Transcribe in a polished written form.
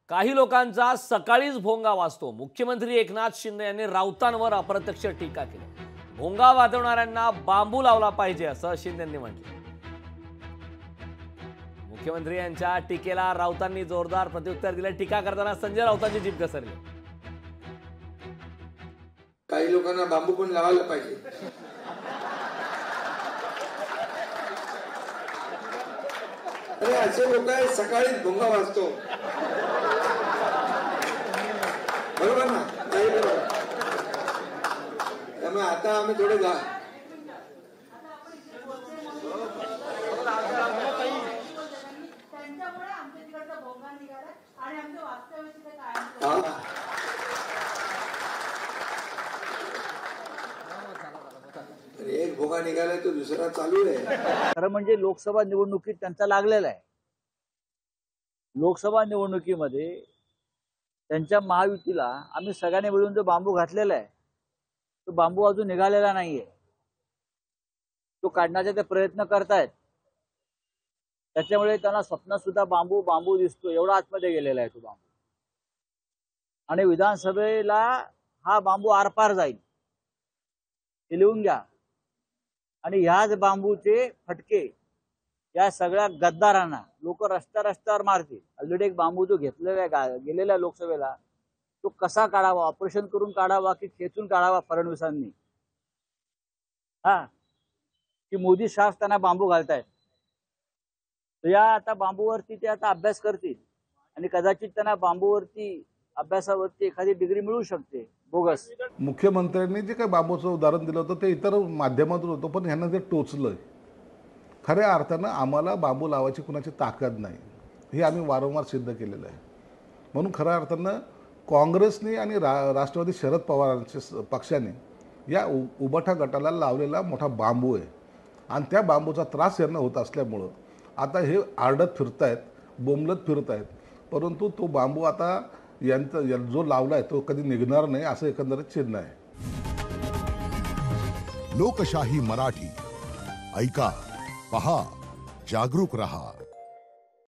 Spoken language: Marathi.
काही लोकांचा सकाळीच भोंगा वाजतो। मुख्यमंत्री एकनाथ शिंदे यांनी राऊतांवर अप्रत्यक्ष टीका केली। भोंगा वाजवणाऱ्यांना बांबू लावला पाहिजे असं शिंदेंनी म्हटलं। मुख्यमंत्री यांच्या टीकेला राऊतांनी जोरदार प्रत्युत्तर दिले। टीका करताना संजय राऊतांची जीभ घसरली। काही लोकांना बांबू पण लावायला पाहिजे। अरे असे लोक आहेत सकाळीच भोंगा वाजतो, बरोबर ना? नाही बरोबर। त्यामुळे आता आम्ही थोडे एक भोगा निघालाय तो दुसरा चालू आहे। खरं म्हणजे लोकसभा निवडणुकीत त्यांचा लागलेला आहे। लोकसभा निवडणुकीमध्ये त्यांच्या महायुतीला आम्ही सगळ्यांनी मिळून जो बांबू घातलेला आहे तो बांबू अजून निघालेला नाहीये। तो काढण्याचे ते प्रयत्न करतायत, त्याच्यामुळे त्यांना स्वप्नात सुद्धा बांबू बांबू दिसतो, एवढा आतमध्ये गेलेला आहे तो बांबू। आणि विधानसभेला हा बांबू आरपार जाईल हे लिहून घ्या। आणि ह्याच बांबूचे फटके या सगळ्या गद्दारांना लोक रस्त्यावर मारतील। ऑलरेडी एक बांबू जो घेतलेला गेलेल्या लोकसभेला तो कसा काढावा, ऑपरेशन करून काढावा की खेचून काढावा फडणवीसांनी, की मोदी शाह त्यांना बांबू घालतायत। तर या आता बांबूवरती ते आता अभ्यास करतील आणि कदाचित त्यांना बांबूवरती अभ्यासावरती एखादी डिग्री मिळू शकते बोगस। मुख्यमंत्र्यांनी जे काही बांबूचं उदाहरण दिलं होतं ते इतर माध्यमातून होतं, पण ह्यांना ते टोचलं। खऱ्या अर्थानं आम्हाला बांबू लावायची कुणाची ताकद नाही हे आम्ही वारंवार सिद्ध केलेलं आहे। म्हणून खऱ्या अर्थानं काँग्रेसने आणि राष्ट्रवादी शरद पवारांच्या पक्षाने या उबाठा गटाला लावलेला मोठा बांबू आहे आणि त्या बांबूचा त्रास यांना होत असल्यामुळं आता हे आरडत फिरतायत, बोंबलत फिरतायत, परंतु तो बांबू आता यांचा जो लावलाय तो कधी निघणार नाही असं एकंदरीत चिन्ह आहे। लोकशाही मराठी ऐका, पहा, जागरूक रहा।